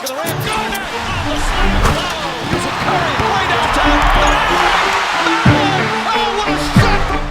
For the win. Garner on the slam. Oh, using Curry way downtown. Oh, what a shot from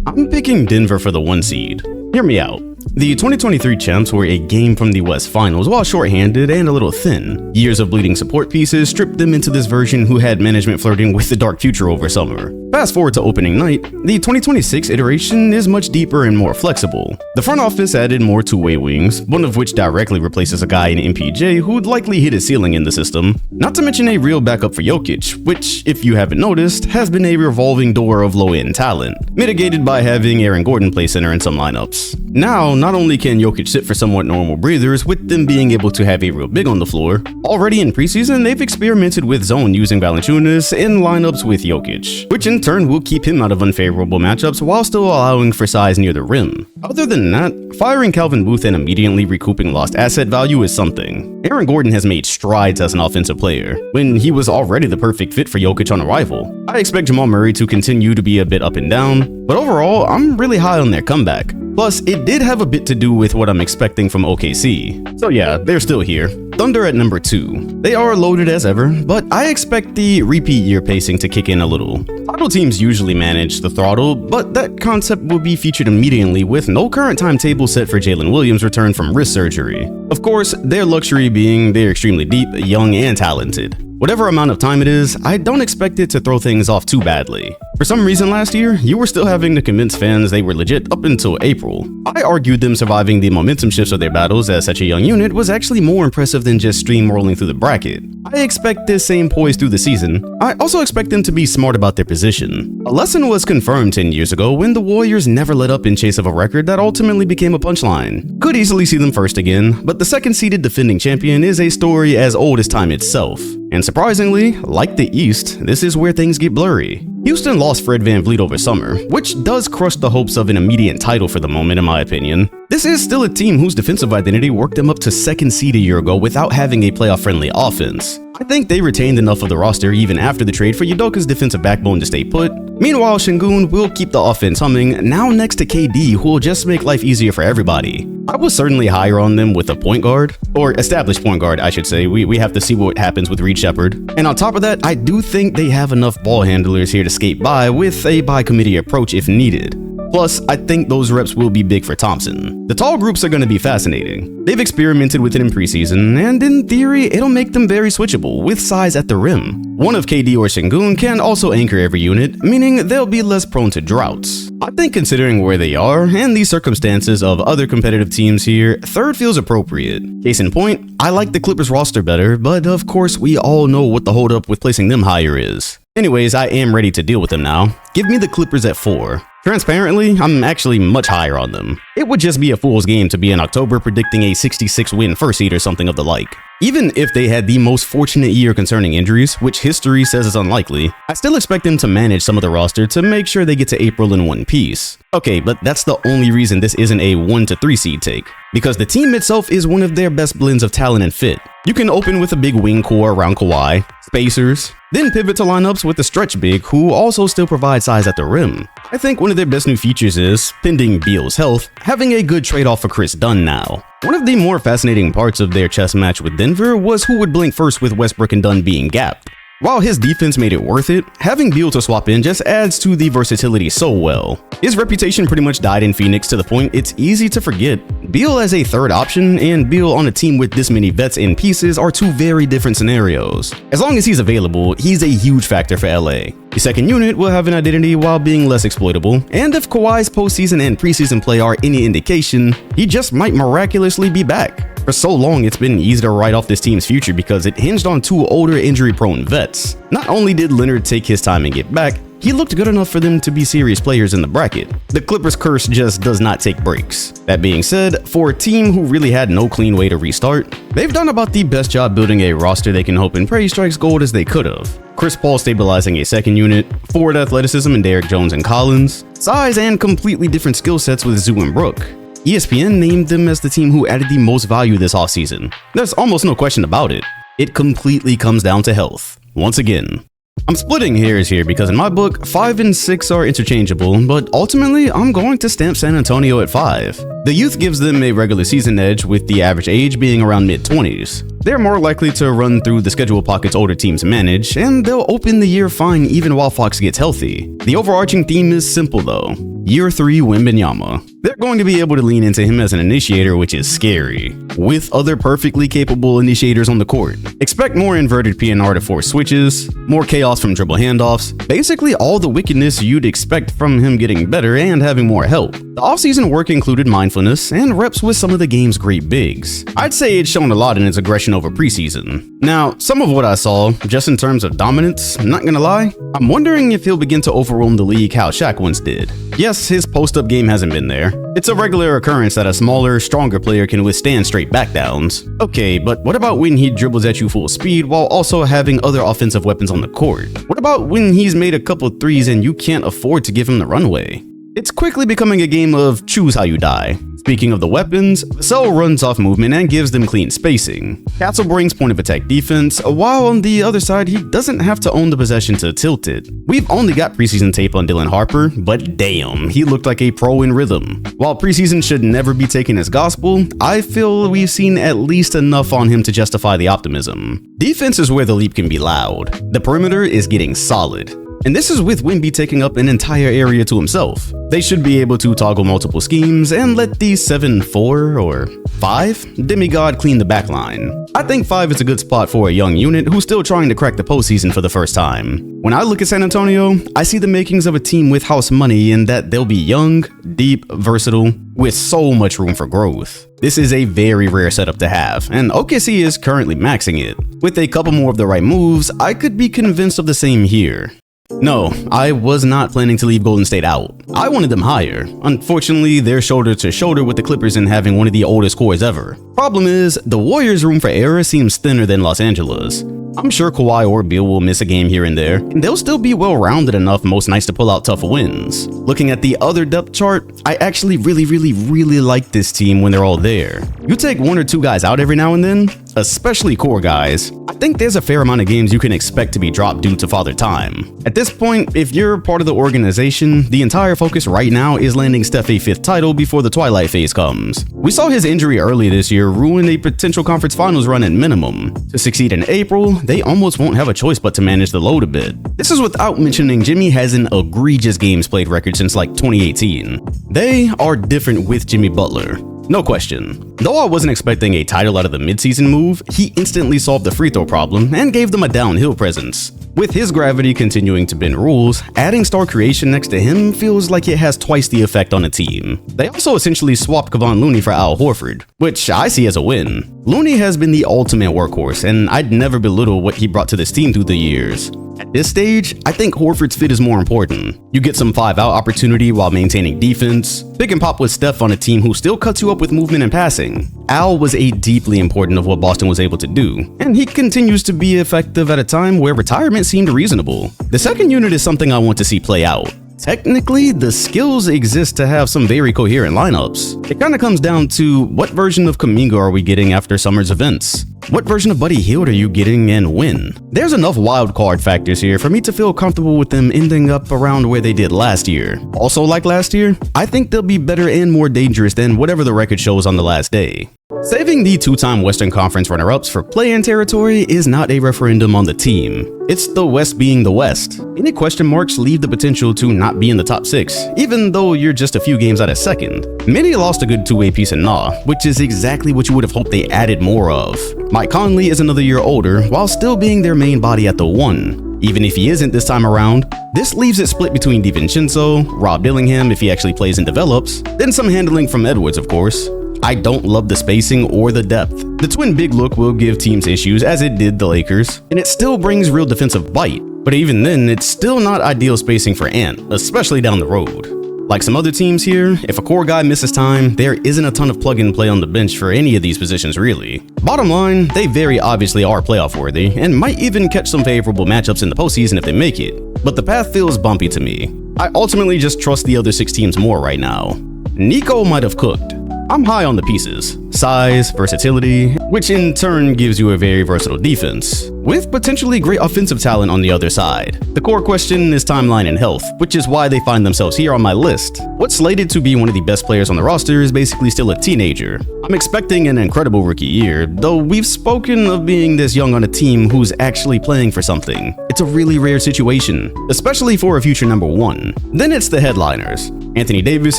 Curry. I'm picking Denver for the 1 seed. Hear me out. The 2023 champs were a game from the West Finals while shorthanded and a little thin. Years of bleeding support pieces stripped them into this version who had management flirting with the dark future over summer. Fast forward to opening night, the 2026 iteration is much deeper and more flexible. The front office added more two-way wings, one of which directly replaces a guy in MPJ who'd likely hit his ceiling in the system, not to mention a real backup for Jokic, which, if you haven't noticed, has been a revolving door of low-end talent, mitigated by having Aaron Gordon play center in some lineups. Now, not only can Jokic sit for somewhat normal breathers, with them being able to have a real big on the floor, already in preseason they've experimented with zone using Valanciunas in lineups with Jokic, which in turn will keep him out of unfavorable matchups while still allowing for size near the rim. Other than that, firing Calvin Booth and immediately recouping lost asset value is something. Aaron Gordon has made strides as an offensive player, when he was already the perfect fit for Jokic on arrival. I expect Jamal Murray to continue to be a bit up and down, but overall, I'm really high on their comeback. Plus, it did have a bit to do with what I'm expecting from OKC. So yeah, they're still here. Thunder at number 2. They are loaded as ever, but I expect the repeat year pacing to kick in a little. Title teams usually manage the throttle, but that concept will be featured immediately with no current timetable set for Jalen Williams' return from wrist surgery. Of course, their luxury being they're extremely deep, young, and talented. Whatever amount of time it is, I don't expect it to throw things off too badly. For some reason last year, you were still having to convince fans they were legit up until April. I argued them surviving the momentum shifts of their battles as such a young unit was actually more impressive than just steamrolling through the bracket. I expect this same poise through the season. I also expect them to be smart about their position. A lesson was confirmed 10 years ago when the Warriors never let up in chase of a record that ultimately became a punchline. Could easily see them first again, but the second-seeded defending champion is a story as old as time itself. And surprisingly, like the East, this is where things get blurry. Houston lost Fred VanVleet over summer, which does crush the hopes of an immediate title for the moment in my opinion. This is still a team whose defensive identity worked them up to second seed a year ago without having a playoff-friendly offense. I think they retained enough of the roster even after the trade for Udoka's defensive backbone to stay put. Meanwhile, Şengün will keep the offense humming, now next to KD, who will just make life easier for everybody. I was certainly higher on them with a point guard, or established point guard, I should say. We have to see what happens with Reed Shepherd. And on top of that, I do think they have enough ball handlers here to skate by with a by-committee approach if needed. Plus, I think those reps will be big for Thompson. The tall groups are going to be fascinating. They've experimented with it in preseason, and in theory, it'll make them very switchable, with size at the rim. One of KD or Şengün can also anchor every unit, meaning they'll be less prone to droughts. I think considering where they are, and the circumstances of other competitive teams here, third feels appropriate. Case in point, I like the Clippers roster better, but of course we all know what the holdup with placing them higher is. Anyways, I am ready to deal with them now. Give me the Clippers at 4. Transparently, I'm actually much higher on them. It would just be a fool's game to be in October predicting a 66-win first seed or something of the like. Even if they had the most fortunate year concerning injuries, which history says is unlikely, I still expect them to manage some of the roster to make sure they get to April in one piece. Okay, but that's the only reason this isn't a 1 to 3 seed take, because the team itself is one of their best blends of talent and fit. You can open with a big wing core around Kawhi, spacers, then pivot to lineups with a stretch big who also still provide size at the rim. I think one of their best new features is, pending Beal's health, having a good trade-off for Chris Dunn now. One of the more fascinating parts of their chess match with Denver was who would blink first with Westbrook and Dunn being gapped. While his defense made it worth it, having Beal to swap in just adds to the versatility so well. His reputation pretty much died in Phoenix to the point it's easy to forget. Beal as a third option and Beal on a team with this many vets and pieces are two very different scenarios. As long as he's available, he's a huge factor for LA. The second unit will have an identity while being less exploitable, and if Kawhi's postseason and preseason play are any indication, he just might miraculously be back. For so long, it's been easy to write off this team's future because it hinged on two older injury-prone vets. Not only did Leonard take his time and get back, he looked good enough for them to be serious players in the bracket. The Clippers' curse just does not take breaks. That being said, for a team who really had no clean way to restart, they've done about the best job building a roster they can hope and pray strikes gold as they could have. Chris Paul stabilizing a second unit, forward athleticism in Derrick Jones and Collins, size and completely different skill sets with Zoo and Brook. ESPN named them as the team who added the most value this offseason. There's almost no question about it. It completely comes down to health. Once again. I'm splitting hairs here because in my book, 5 and 6 are interchangeable, but ultimately I'm going to stamp San Antonio at 5. The youth gives them a regular season edge, with the average age being around mid-20s. They're more likely to run through the schedule pockets older teams manage, and they'll open the year fine even while Fox gets healthy. The overarching theme is simple though. Year 3 Wembanyama. They're going to be able to lean into him as an initiator, which is scary, with other perfectly capable initiators on the court. Expect more inverted PNR to force switches, more chaos from dribble handoffs, basically all the wickedness you'd expect from him getting better and having more help. The offseason work included mindfulness and reps with some of the game's great bigs. I'd say it's shown a lot in its aggression over preseason. Now, some of what I saw, just in terms of dominance, I'm not gonna lie, I'm wondering if he'll begin to overwhelm the league how Shaq once did. Yes, his post-up game hasn't been there. It's a regular occurrence that a smaller, stronger player can withstand straight backdowns. Okay, but what about when he dribbles at you full speed while also having other offensive weapons on the court? What about when he's made a couple threes and you can't afford to give him the runway? It's quickly becoming a game of choose how you die. Speaking of the weapons, Vassell runs off movement and gives them clean spacing. Castle brings point of attack defense, while on the other side he doesn't have to own the possession to tilt it. We've only got preseason tape on Dylan Harper, but damn, he looked like a pro in rhythm. While preseason should never be taken as gospel, I feel we've seen at least enough on him to justify the optimism. Defense is where the leap can be loud. The perimeter is getting solid. And this is with Wemby taking up an entire area to himself. They should be able to toggle multiple schemes and let the 7-4 or 5 demigod clean the backline. I think 5 is a good spot for a young unit who's still trying to crack the postseason for the first time. When I look at San Antonio, I see the makings of a team with house money in that they'll be young, deep, versatile, with so much room for growth. This is a very rare setup to have, and OKC is currently maxing it. With a couple more of the right moves, I could be convinced of the same here. No, I was not planning to leave Golden State out. I wanted them higher. Unfortunately, they're shoulder to shoulder with the Clippers in having one of the oldest cores ever. Problem is, the Warriors' room for error seems thinner than Los Angeles. I'm sure Kawhi or Beal will miss a game here and there, and they'll still be well-rounded enough most nights to pull out tough wins. Looking at the other depth chart, I actually really like this team when they're all there. You take one or two guys out every now and then, especially core guys, I think there's a fair amount of games you can expect to be dropped due to father time. At this point, if you're part of the organization, the entire focus right now is landing Steph a 5th title before the twilight phase comes. We saw his injury early this year ruin a potential conference finals run at minimum. To succeed in April, they almost won't have a choice but to manage the load a bit. This is without mentioning Jimmy has an egregious games played record since like 2018. They are different with Jimmy Butler. No question. Though I wasn't expecting a title out of the midseason move, he instantly solved the free throw problem and gave them a downhill presence. With his gravity continuing to bend rules, adding star creation next to him feels like it has twice the effect on a team. They also essentially swapped Kevon Looney for Al Horford, which I see as a win. Looney has been the ultimate workhorse, and I'd never belittle what he brought to this team through the years. At this stage, I think Horford's fit is more important. You get some 5-out opportunity while maintaining defense. Pick and pop with Steph on a team who still cuts you up with movement and passing. Al was a deeply important of what Boston was able to do, and he continues to be effective at a time where retirement seemed reasonable. The second unit is something I want to see play out. Technically, the skills exist to have some very coherent lineups. It kind of comes down to what version of Kuminga are we getting after summer's events? What version of Buddy Hield are you getting and when? There's enough wild card factors here for me to feel comfortable with them ending up around where they did last year. Also, like last year, I think they'll be better and more dangerous than whatever the record shows on the last day. Saving the 2-time Western Conference runner-ups for play-in territory is not a referendum on the team. It's the West being the West. Any question marks leave the potential to not be in the top 6, even though you're just a few games out of second. Many lost a good two-way piece in Nah, which is exactly what you would have hoped they added more of. Mike Conley is another year older, while still being their main body at the 1. Even if he isn't this time around, this leaves it split between DiVincenzo, Rob Dillingham if he actually plays and develops, then some handling from Edwards, of course. I don't love the spacing or the depth. The twin big look will give teams issues, as it did the Lakers, and it still brings real defensive bite. But even then, it's still not ideal spacing for Ant, especially down the road. Like some other teams here, if a core guy misses time, there isn't a ton of plug-and play on the bench for any of these positions really. Bottom line, they very obviously are playoff worthy, and might even catch some favorable matchups in the postseason if they make it. But the path feels bumpy to me. I ultimately just trust the other 6 teams more right now. Nico might have cooked. I'm high on the pieces, size, versatility, which in turn gives you a very versatile defense. with potentially great offensive talent on the other side. The core question is timeline and health, which is why they find themselves here on my list. What's slated to be one of the best players on the roster is basically still a teenager. I'm expecting an incredible rookie year, though we've spoken of being this young on a team who's actually playing for something. It's a really rare situation, especially for a future number one. Then it's the headliners. Anthony Davis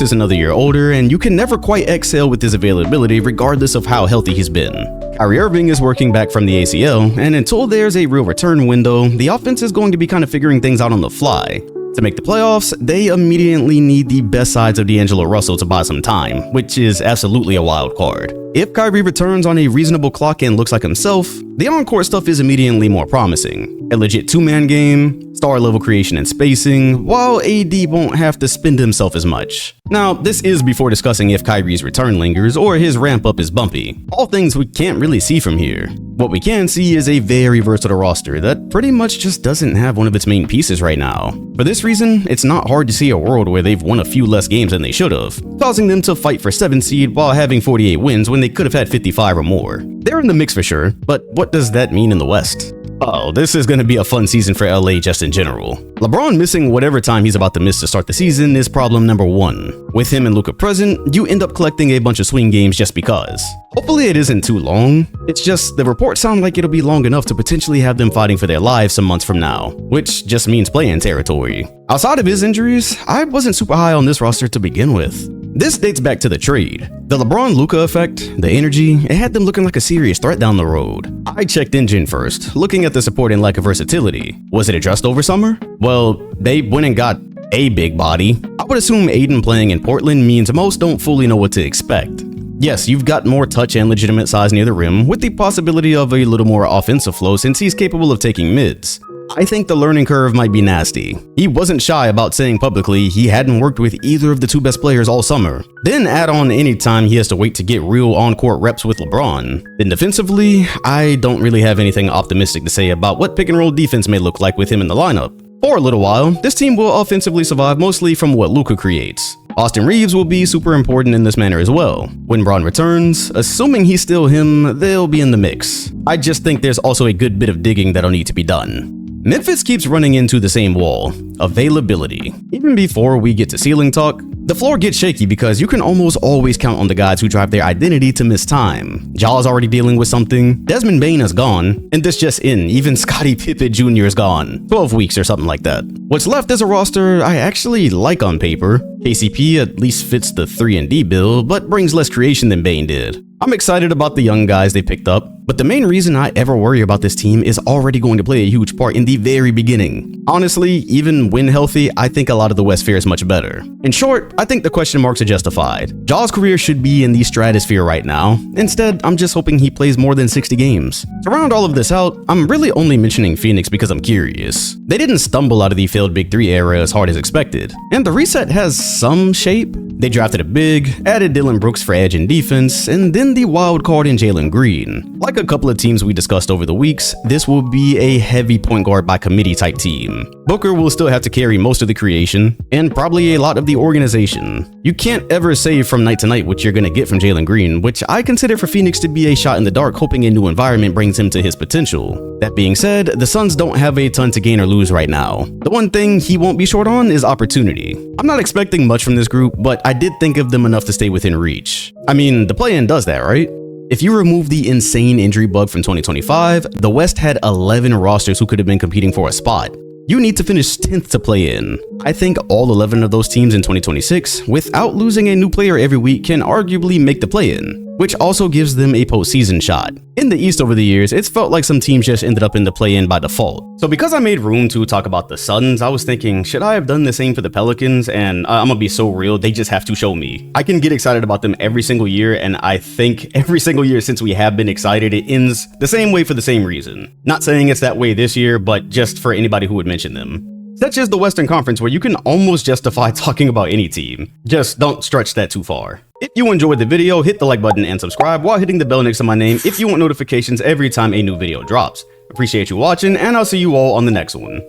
is another year older, and you can never quite excel with his availability regardless of how healthy he's been. Kyrie Irving is working back from the ACL, and until there's a real return window, the offense is going to be kind of figuring things out on the fly. To make the playoffs, they immediately need the best sides of D'Angelo Russell to buy some time, which is absolutely a wild card. If Kyrie returns on a reasonable clock and looks like himself, the on-court stuff is immediately more promising. A legit two-man game, star-level creation and spacing, while AD won't have to spend himself as much. Now, this is before discussing if Kyrie's return lingers or his ramp-up is bumpy. All things we can't really see from here. What we can see is a very versatile roster that pretty much just doesn't have one of its main pieces right now. For this reason, it's not hard to see a world where they've won a few less games than they should have, causing them to fight for 7th seed while having 48 wins when they could have had 55 or more. They're in the mix for sure, but what does that mean in the West? Oh, this is going to be a fun season for LA just in general. LeBron missing whatever time he's about to miss to start the season is problem number one. With him and Luka present, you end up collecting a bunch of swing games just because. Hopefully it isn't too long. It's just the reports sound like it'll be long enough to potentially have them fighting for their lives some months from now, which just means play-in territory. Outside of his injuries, I wasn't super high on this roster to begin with. This dates back to the trade. The LeBron-Luka effect, the energy, it had them looking like a serious threat down the road. I checked engine first, looking at the support and lack of versatility. Was it addressed over summer? Well, they went and got a big body. I would assume Aiden playing in Portland means most don't fully know what to expect. Yes, you've got more touch and legitimate size near the rim, with the possibility of a little more offensive flow since he's capable of taking mids. I think the learning curve might be nasty. He wasn't shy about saying publicly he hadn't worked with either of the two best players all summer. Then add on any time he has to wait to get real on-court reps with LeBron. Then defensively, I don't really have anything optimistic to say about what pick-and-roll defense may look like with him in the lineup. For a little while, this team will offensively survive mostly from what Luka creates. Austin Reeves will be super important in this manner as well. When Bron returns, assuming he's still him, they'll be in the mix. I just think there's also a good bit of digging that'll need to be done. Memphis keeps running into the same wall, availability. Even before we get to ceiling talk, the floor gets shaky because you can almost always count on the guys who drive their identity to miss time. Jaw's already dealing with something, Desmond Bane is gone, and this just in, even Scottie Pippen Jr. is gone. 12 weeks or something like that. What's left is a roster I actually like on paper. KCP at least fits the 3-and-D bill, but brings less creation than Bane did. I'm excited about the young guys they picked up, but the main reason I ever worry about this team is already going to play a huge part in the very beginning. Honestly, even when healthy, I think a lot of the West fares much better. In short, I think the question marks are justified. Jaw's career should be in the stratosphere right now. Instead, I'm just hoping he plays more than 60 games. To round all of this out, I'm really only mentioning Phoenix because I'm curious. They didn't stumble out of the failed Big 3 era as hard as expected, and the reset has some shape. They drafted a big, added Dylan Brooks for edge and defense, and then the wild card in Jalen Green. Like a couple of teams we discussed over the weeks, this will be a heavy point guard by committee type team. Booker will still have to carry most of the creation, and probably a lot of the organization. You can't ever say from night to night what you're gonna get from Jalen Green, which I consider for Phoenix to be a shot in the dark, hoping a new environment brings him to his potential. That being said, the Suns don't have a ton to gain or lose right now. The one thing he won't be short on is opportunity. I'm not expecting much from this group, but I did think of them enough to stay within reach. I mean, the play-in does that, right? If you remove the insane injury bug from 2025, the West had 11 rosters who could have been competing for a spot. You need to finish 10th to play in. I think all 11 of those teams in 2026, without losing a new player every week, can arguably make the play-in, which also gives them a postseason shot. In the East over the years, it's felt like some teams just ended up in the play-in by default. So because I made room to talk about the Suns, I was thinking, should I have done the same for the Pelicans? And I'm gonna be so real, they just have to show me. I can get excited about them every single year, and I think every single year since we have been excited, it ends the same way for the same reason. Not saying it's that way this year, but just for anybody who would mention them. Such as the Western Conference, where you can almost justify talking about any team. Just don't stretch that too far. If you enjoyed the video, hit the like button and subscribe while hitting the bell next to my name if you want notifications every time a new video drops. Appreciate you watching, and I'll see you all on the next one.